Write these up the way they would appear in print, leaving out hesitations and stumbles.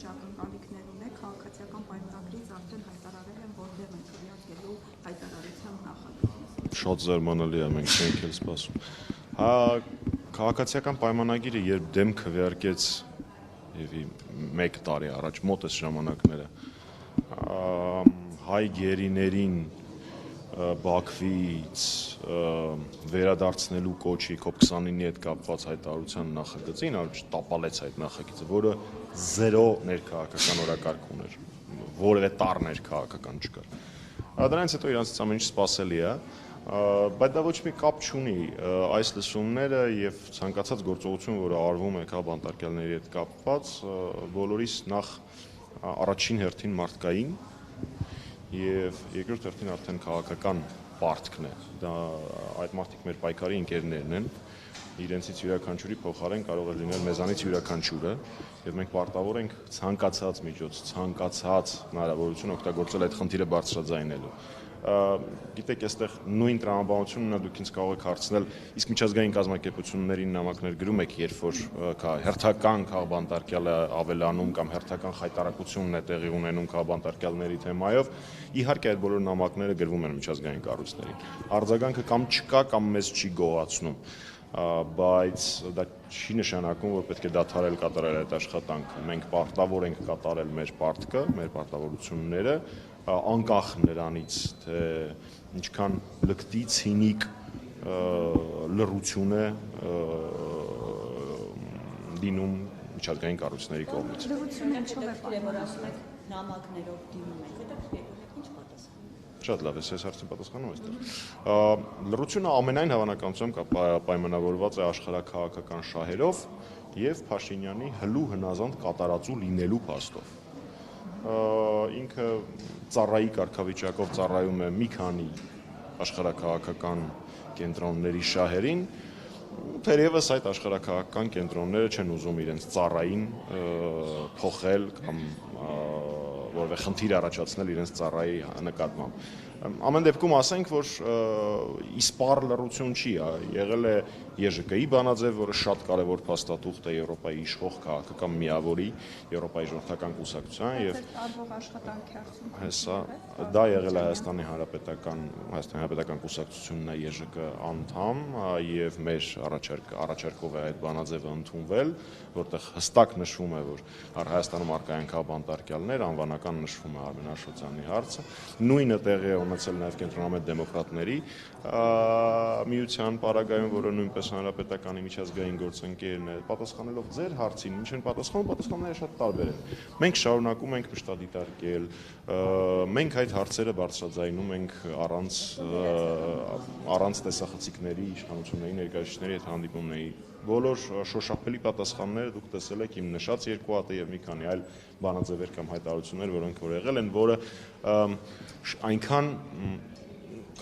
ինչ ակնկալիքներ ունեք, քաղաքացիական պայմանագրից արդեն հայտարարել են, որ դեմ են քվեարկելու հայտարարության նախագծում։ Շատ զարմանալի է, մենք չենք էլ սպասում։ Քաղաքացիական պայմանագիրը երբ դեմ քվեարկեց եւի 1 տարի առաջ մոտ էս ժամանակները հայ գերիներին Բաքվից վերադարձնելու կոչի COP29-ի հետ կապված հայտարարության նախագծին, տապալեց այդ նախագիծը, որը զերո ներքաղաքական օրակարգ ուներ, որևէ տառ ներքաղաքական չկար։ Դրանից հետո իրանցից ամեն ինչ սպասելի է, բայց դա ոչ մի կապ չունի այս լսումները եւ ցանկացած գործողություն, որը արվում է քաղաքաբանտարկյալների հետ կապված, բոլորիս նախ առաջին հերթին մարդկային եւ երկրորդ հերթին արդեն քաղաքական պարտքն է։ Դա այդ մարդիկ մեր պայքարի ընկերներն են, իրենցից յուրաքանչյուրի փոխարեն կարող է լինել մեզանից յուրաքանչյուրը եւ մենք պարտավոր ենք ցանկացած միջոց, ցանկացած հնարավորություն օգտագործել այդ խնդիրը բարձրաձայնելու։ Գիտեք, այստեղ նույն տրամաբանությունն դուք ինձ կարող եք հարցնել, իսկ միջազգային կազմակերպություններին նամակներ գրում եք, երբ որ հերթական քաղաքաբանտարկյալը ավելանում կամ հերթական խայտարակությունն է տեղի ունենում քաղաքաբանտարկյալների թեմայով, իհարկե այդ բոլոր նամակները գրվում են միջազգային կառույցներին։ Արձագանքը կամ չկա, կամ մեզ չի գոհացնում, բայց դա չի նշանակում, որ պետք է դադարել կատարել այդ աշխատանքը։ Մենք պարտավոր ենք կատարել մեր պարտքը, մեր պարտավորությունները, անկախ նրանից, թե ինչքան լկտի, ցինիկ լռություն է դինում միջազգային կառույցների կողմից։ Լռությունը ինչով է պատասխանում նամակներով դիմում եք, հետո ինչ պատասխան։ Շատ լավ է, այս հարցին պատասխանում այստեղ։ Լռությունը ամենայն հավանականությամբ պայմանավորված է աշխարհաքաղաքական շահերով եւ Փաշինյանի հլու հնազանդ կատարածու լինելու փաստով։ Ինքը ծառայի կարգավիճակով ծառայում է մի քանի աշխարհաքաղաքական կենտրոնների շահերին, թերևս այդ աշխարհաքաղաքական կենտրոնները չեն ուզում իրենց ծառային փոխել կամ որևէ խնդիր առաջացնել իրենց ծառայի նկատմամբ։ Ամեն դեպքում ասենք, որ իսպառ լռություն չի, եղել է ԵԺԿ-ի բանաձև, որը շատ կարևոր փաստաթուղթ է Եվրոպայի իշխող քաղաքական միավորի, Եվրոպայի ժողովրդական կուսակցության եւ հեսա դա եղել է Հայաստանի Հանրապետական կուսակցությունն է ԵԺԿ անդամ եւ մեր առաջարկով է այդ բանաձևը ընդունվել, որտեղ հստակ նշվում է, որ Հայաստանում արկայան քաղաքաբանտարկյալներ, անվանական նշվում է Արմեն Աշոտյանի հարցը, նույնը տեղի է ունեցել նաև կենտրոնամետ դեմոկրատների միության պարագայում, որը նույնպես հանրապետականի միջազգային գործընկերն է, պատասխանելով ձեր հարցին, ինչ են պատասխանում, պատասխանները շատ տարբեր են։ Մենք շարունակում ենք մշտադիտարկել, մենք այդ հարցերը բարձրաձայնում ենք առանց տեսախցիկների, իշխանությունների ներկայացուցիչների հետ հանդիպումների։ Բոլոր շոշափելի պատասխանները դուք տեսել եք իմ նշած 2 հատը եւ մի քանի այլ բանաձևեր կամ հայտարարություններ, որոնք որ եղել են, որը այնքան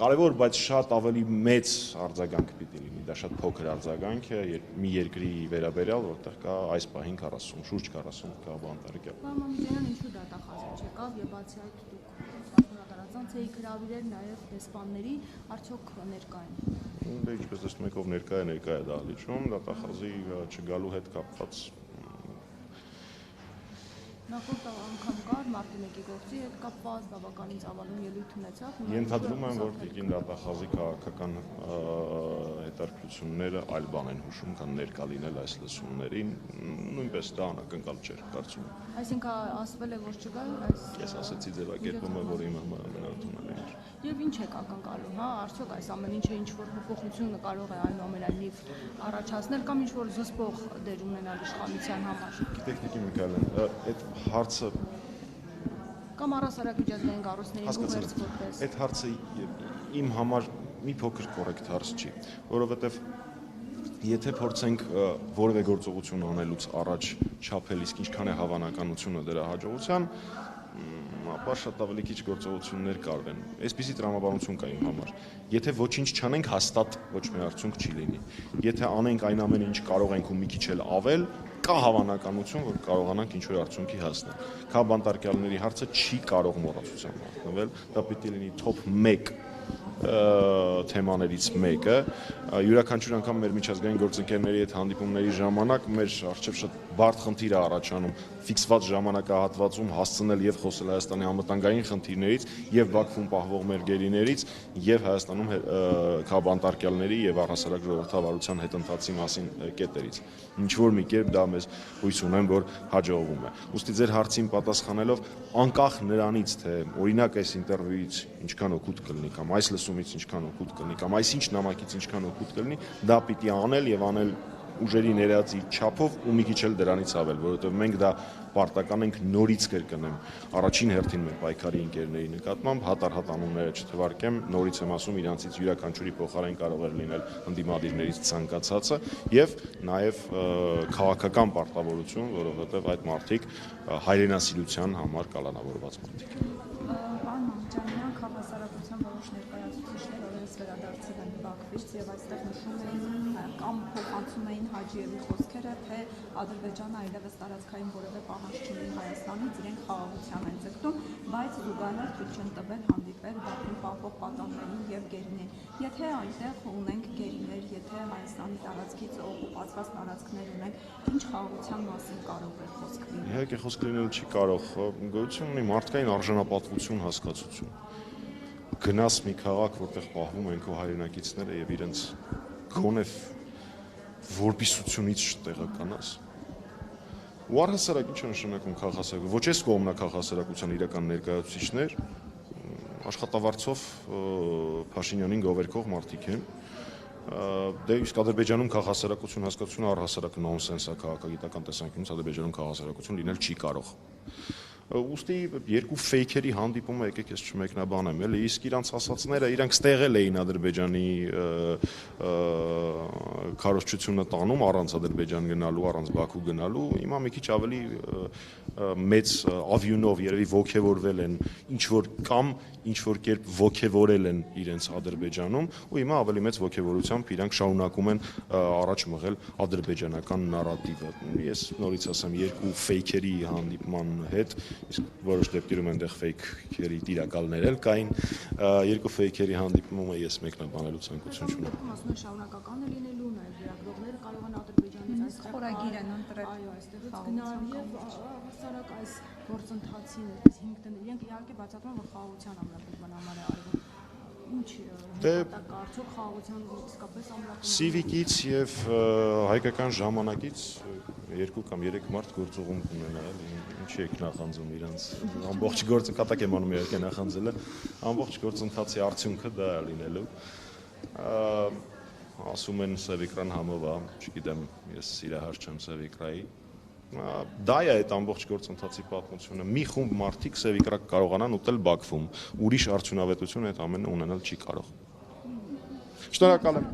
կարևոր, բայց շատ ավելի մեծ արձագանք պիտի լինի, դա շատ փոքր արձագանք է մի երկրի վերաբերյալ, որտեղ կա այս պահին 40, շուրջ 40 քաղաքաբանտարկյալ։ Մամամյանն ինչու դատախազ չեկավ եւ բացի այդ դուք պատասխանատվացած եք հրավիրել նաեւ դեսպանների, արդյոք ներկա են։ Դե ինչպես տեսնում եք, ով ներկա է դահլիճում, դատախազի չգալու հետ կապված Նախորդ անգամ կար մարտի 1-ի գործի հետ կապված բավականին ծավալուն ելույթ ունեցավ։ Ենթադրում եմ, որ Տիկին դատախազի քաղաքական հետաքրքրությունները այլ բան են հուշում, քան ներկա լինել այս լսումներին, նույնպես դա անակնկալ չէր, կարծում եմ։ Այսինքն ասվել է, որ չկա այս Ես ասեցի ձևակերպումը, որ իմ համար ամենաընդունելին էր։ Եվ ինչ եք ակնկալում, արդյոք այս ամեն ինչը ինչ-որ փոփոխություն կարող է այնուամենայնիվ առաջացնել կամ ինչ-որ զսպող դեր ունենալ իշխանության համար։ Գիտեք, Տիկին Միքայելյան, այդ հարցը կամ առհասարակ միջազգային կառույցների ուղերձ որպես։ Այդ հարցը իմ համար մի փոքր կոռեկտ հարց չի, որովհետև եթե փորձենք որևէ գործողություն անելուց առաջ չափել, իսկ ինչքան է հավանականությունը դրա հաջողության, ապա շատ ավելի քիչ գործողություններ կարվեն։ Այսպիսի տրամաբանություն կա իմ համար։ Եթե ոչինչ չանենք, հաստատ ոչ մի արդյունք չի լինի։ Եթե անենք այն ամենը, ինչ կարող ենք ու մի քիչ էլ ավել, կա հավանականություն, որ կարողանանք ինչ-որ արդյունքի հասնել։ Քաղաքաբանտարկյալների հարցը չի կարող մոռացության մատնվել, դա պիտի լինի top 1 թեմաներից մեկը, յուրաքանչյուր անգամ մեր միջազգային գործընկերների հետ հանդիպումների ժամանակ մեր առջև շատ բարդ խնդիր է առաջանում ֆիքսված ժամանակահատվածում հասցնել եւ խոսել Հայաստանի անվտանգային խնդիրներից եւ Բաքվում պահվող մեր գերիներից եւ Հայաստանում քաղաքապետարների եւ առհասարակ ժողովրդավարության հետընթացի մասին կետերից։ Ինչ որ մի կերպ դա մեզ հույս ունեմ, որ հաջողվում է։ Ուստի ձեր հարցին պատասխանելով, անկախ նրանից, թե օրինակ այս ինտերվյուից ինչքան օգուտ կլինի կամ այս լսումից ինչքան օգուտ կլինի կամ այսինչ նամակից ինչքան օգուտ կլինի, դա պիտի անել եւ անել ուժերի ներածի չափով ու մի քիչ էլ դրանից ավել, որովհետև մենք դա պարտական ենք նորից կրկնեմ առաջին հերթին մեր պայքարի ընկերների նկատմամբ, հատառհատ անունները չթվարկեմ, նորից եմ ասում, իրանցից յուրաքանչյուրի փոխարեն կարող է լինել ընդդիմադիրներից ցանկացածը եւ նաեւ քաղաքական պարտավորություն, որովհետև այդ մարդիկ հայրենասիրության համար կալանավորված մարդիկ են։ Պարոն Մամջանյան, քաղաքասարակության որոշ ներկայացուցիչներ օրերս վերադարձել են Բաքվից եւ այստեղ նշում էին կամ փոխանցում էին Հաջիևի խոսքերը, թե Ադրբեջանը այլևս տարածքային որևէ պահանջ չունի Հայաստանից, իրենք խաղաղության են ձգտում, բայց զուգահեռ թույլ չեն տվել հանդիպել Բաքվում պահվող պատաններին եւ գերիներին։ Եթե այնտեղ ունենք գերիներ, եթե Հայաստանի տարածքից օկուպացված տարածքներ ունենք, ինչ խաղաղության մասին կարող է խոսք լինել։ Իհարկե խոսք լինել չի կարող, գոյություն ունի մարդկային արժանապատվություն հասկացություն։ Գնաս մի քաղաք, որտեղ պահվում են քո հայրենակիցները եւ իրենց քոնե որբիսությունից չտեղականաս։ Ու առհասարակ ինչ է նշանակում քաղաքասարակություն։ Ոչ այս կողմնա քաղաքասարակության իրական ներկայացուցիչներ աշխատավարձով Փաշինյանին գովերքող մարդիկ են։ Դե իսկ Ադրբեջանում քաղաքասարակություն հասկացությունը առհասարակ նոնսենս է քաղաքագիտական տեսանկյունից, Ադրբեջանում քաղաքասարակություն լինել չի կարող։ Ուստի երկու ֆեյքերի հանդիպումը եկեք ես չմեկնաբանեմ, էլի, իսկ իրանց ասածները իրանք ստեղել էին Ադրբեջանի քարոզչությունը տանում առանց Ադրբեջան գնալու, առանց Բաքու գնալու, հիմա մի քիչ ավելի մեծ ավյունով երևի ոգևորվել են ինչ որ կամ ինչ որ կերպ ոգևորել են իրենց Ադրբեջանում ու հիմա ավելի մեծ ոգևորությամբ իրանք շարունակում են առաջ մղել ադրբեջանական նարատիվը։ Ես նորից ասեմ, երկու ֆեյքերի հանդիպման հետ, իսկ որոշ դեպքերում այնտեղ ֆեյքերի տիրակալներ էլ կային, երկու ֆեյքերի հանդիպումը ես մեկնաբանելու ցանկություն չունեմ։ Մասնուն շարունակական է լինելու, նաև լրագրողները կարող են Ադրբեջանից այստեղ խորագիր են ընտրել։ Այո, այստեղից գնալ եւ հասարակ այս գործընթացին, այս 5 տնը իրենք իհարկե բացատրում են, որ խաղաղության ամրապնդման համար է արվում։ Ինչ արդյոք խաղաղության իսկապես ամրապնդում։ Սիվիկից եւ հայկական ժամանակից 2 կամ 3 մարդ գործողում ունենա, ինչի եք նախանձում իրանց ամբողջ գործը կատակ եմ անում իհարկե նախանձելը, ամբողջ գործընթացի արդյունքը դա է լինելու։ Ասում են Սևիկրան համով է, չգիտեմ, ես սիրահար չեմ Սևիկրայի։ Դա է այդ ամբողջ գործընթացի պատմությունը։ Մի խումբ մարդիկ Սևիկրակ կարողանան ուտել Բաքվում, ուրիշ արդյունավետություն այդ ամենը ունենալ չի կարող։ Շնորհակալ եմ։